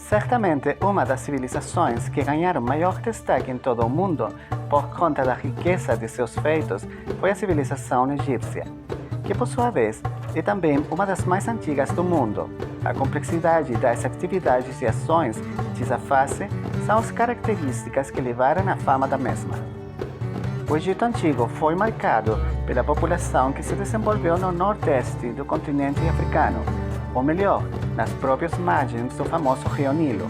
Certamente, uma das civilizações que ganharam maior destaque em todo o mundo por conta da riqueza de seus feitos foi a civilização egípcia, que por sua vez é também uma das mais antigas do mundo. A complexidade das atividades e ações dessa fase são as características que levaram à fama da mesma. O Egito Antigo foi marcado pela população que se desenvolveu no nordeste do continente africano, ou melhor, nas próprias margens do famoso Rio Nilo.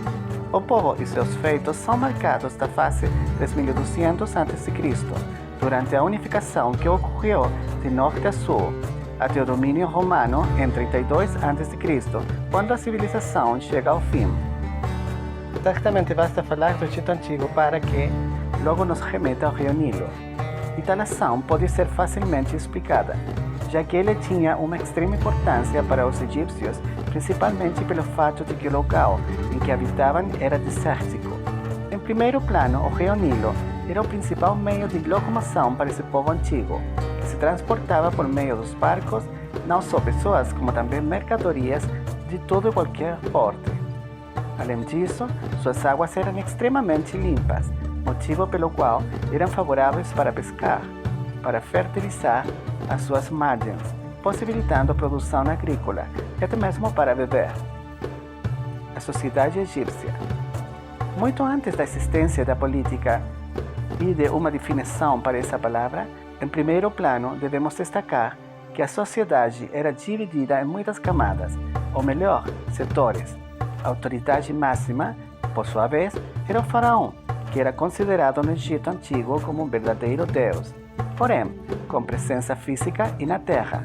O povo e seus feitos são marcados da fase 3200 a.C., durante a unificação que ocorreu de norte a sul, até o domínio romano em 32 a.C., quando a civilização chega ao fim. Certamente basta falar do Egito Antigo para que logo nos remeta ao Rio Nilo. E tal ação pode ser facilmente explicada, já que ele tinha uma extrema importância para os egípcios, principalmente pelo fato de que o local em que habitavam era desértico. Em primeiro plano, o Rio Nilo era o principal meio de locomoção para esse povo antigo, que se transportava por meio dos barcos, não só pessoas, como também mercadorias de todo e qualquer porte. Além disso, suas águas eram extremamente limpas, motivo pelo qual eram favoráveis para pescar, para fertilizar as suas margens, possibilitando a produção agrícola e até mesmo para beber. A sociedade egípcia. Muito antes da existência da política e de uma definição para essa palavra, em primeiro plano devemos destacar que a sociedade era dividida em muitas camadas, ou melhor, setores. A autoridade máxima, por sua vez, era o faraó, que era considerado no Egito Antigo como um verdadeiro deus, porém, com presença física e na terra.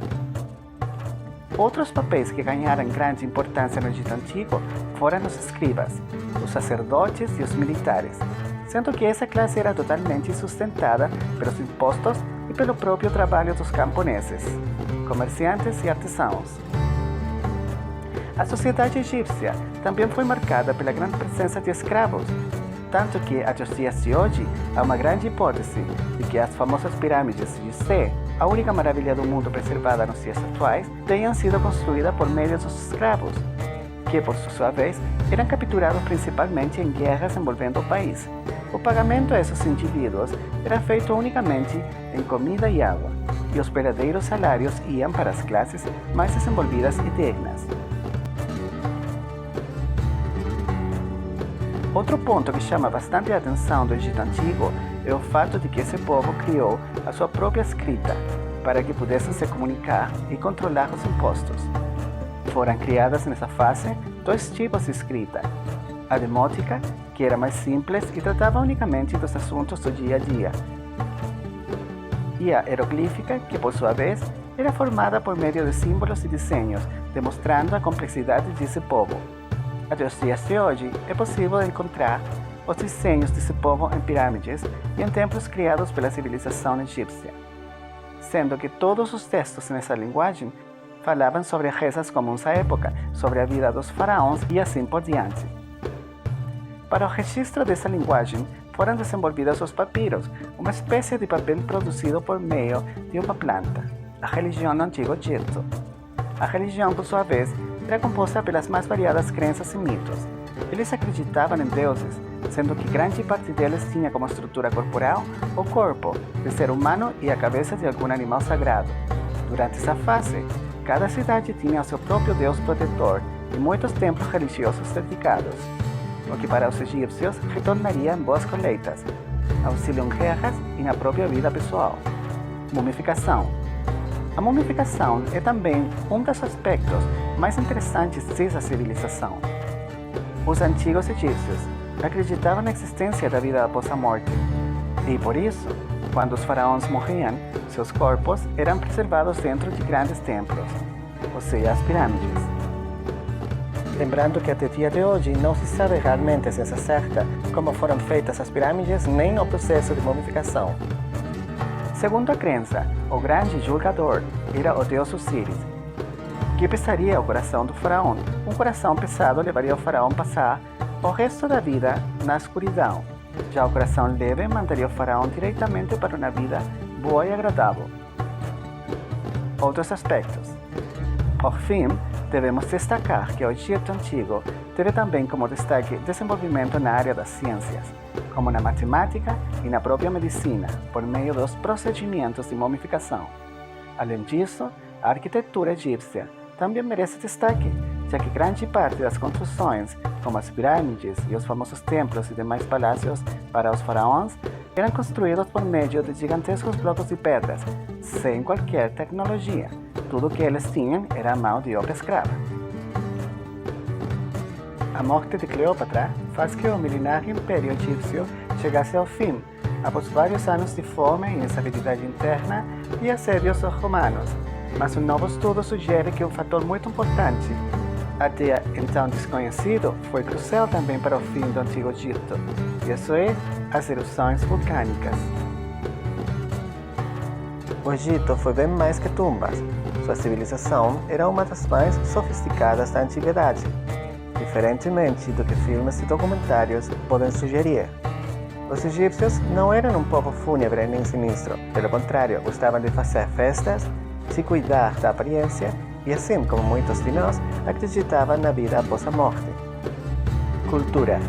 Outros papéis que ganharam grande importância no Egito Antigo foram os escribas, os sacerdotes e os militares, sendo que essa classe era totalmente sustentada pelos impostos e pelo próprio trabalho dos camponeses, comerciantes e artesãos. A sociedade egípcia também foi marcada pela grande presença de escravos, tanto que até os dias de hoje há uma grande hipótese de que as famosas pirâmides de Gizé, a única maravilha do mundo preservada nos dias atuais, tenham sido construídas por meio dos escravos, que por sua vez eram capturados principalmente em guerras envolvendo o país. O pagamento a esses indivíduos era feito unicamente em comida e água, e os verdadeiros salários iam para as classes mais desenvolvidas e dignas. Outro ponto que chama bastante a atenção do Egito Antigo é o fato de que esse povo criou a sua própria escrita para que pudessem se comunicar e controlar os impostos. Foram criadas nessa fase dois tipos de escrita: a demótica, que era mais simples e tratava unicamente dos assuntos do dia a dia, e a hieroglífica, que por sua vez era formada por meio de símbolos e desenhos, demonstrando a complexidade desse povo. Até os dias de hoje, é possível encontrar os desenhos desse povo em pirâmides e em templos criados pela civilização egípcia, sendo que todos os textos nessa linguagem falavam sobre rezas comuns à época, sobre a vida dos faraós e assim por diante. Para o registro dessa linguagem, foram desenvolvidos os papiros, uma espécie de papel produzido por meio de uma planta, a religião no Antigo Egito. A religião, por sua vez, era composta pelas mais variadas crenças e mitos. Eles acreditavam em deuses, sendo que grande parte deles tinha como estrutura corporal o corpo de ser humano e a cabeça de algum animal sagrado. Durante essa fase, cada cidade tinha o seu próprio deus protetor e muitos templos religiosos dedicados, o que para os egípcios retornaria em boas colheitas, auxílio em guerras e na própria vida pessoal. Mumificação. A mumificação é também um dos aspectos mais interessantes dessa civilização. Os antigos egípcios acreditavam na existência da vida após a morte, e por isso, quando os faraós morriam, seus corpos eram preservados dentro de grandes templos, ou seja, as pirâmides. Lembrando que até o dia de hoje não se sabe realmente se é certa como foram feitas as pirâmides nem o processo de mumificação. Segundo a crença, o grande julgador era o deus Osíris, que pesaria o coração do faraó. Um coração pesado levaria o faraó a passar o resto da vida na escuridão. Já o coração leve mandaria o faraó diretamente para uma vida boa e agradável. Outros aspectos. Por fim, Devemos destacar que o Egito Antigo teve também como destaque desenvolvimento na área das ciências, como na matemática e na própria medicina, por meio dos procedimentos de mumificação. Além disso, a arquitetura egípcia também merece destaque, já que grande parte das construções, como as pirâmides e os famosos templos e demais palácios para os faraós, eram construídos por meio de gigantescos blocos de pedras, sem qualquer tecnologia. Tudo o que eles tinham era a mão de obra escrava. A morte de Cleópatra faz que o milenar Império Egípcio chegasse ao fim, após vários anos de fome e instabilidade interna e assédios romanos. Mas um novo estudo sugere que um fator muito importante, até então desconhecido, foi crucial também para o fim do Antigo Egito, e isso é as erupções vulcânicas. O Egito foi bem mais que tumbas. Sua civilização era uma das mais sofisticadas da antiguidade, diferentemente do que filmes e documentários podem sugerir. Os egípcios não eram um povo fúnebre nem sinistro, pelo contrário, gostavam de fazer festas, se cuidar da aparência e, assim como muitos de nós, acreditavam na vida após a morte. Cultura.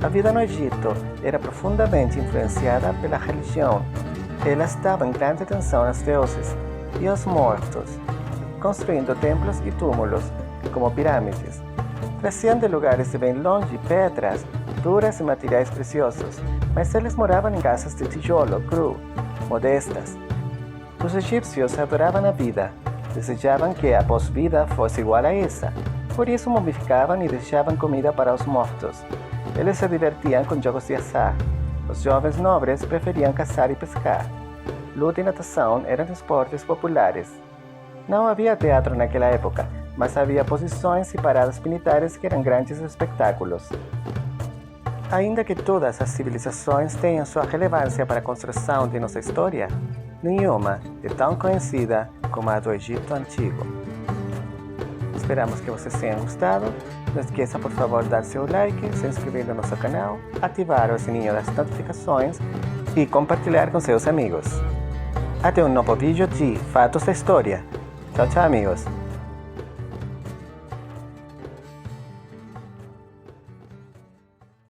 A vida no Egito era profundamente influenciada pela religião. Elas davam grande atenção aos deuses e aos mortos, construindo templos e túmulos, como pirâmides. Traziam de lugares de bem longe pedras duras e materiais preciosos, mas eles moravam em casas de tijolo cru, modestas. Os egípcios adoravam a vida, desejavam que a pós-vida fosse igual a essa, por isso mumificavam e deixavam comida para os mortos. Eles se divertiam com jogos de azar. Os jovens nobres preferiam caçar e pescar. Luta e natação eram esportes populares. Não havia teatro naquela época, mas havia posições e paradas militares que eram grandes espetáculos. Ainda que todas as civilizações tenham sua relevância para a construção de nossa história, nenhuma é tão conhecida como a do Egito Antigo. Esperamos que vocês tenham gostado. Não esqueça, por favor, dar seu like, se inscrever no nosso canal, ativar o sininho das notificações e compartilhar com seus amigos. Até um novo vídeo de Fatos da História. Tchau, tchau, amigos!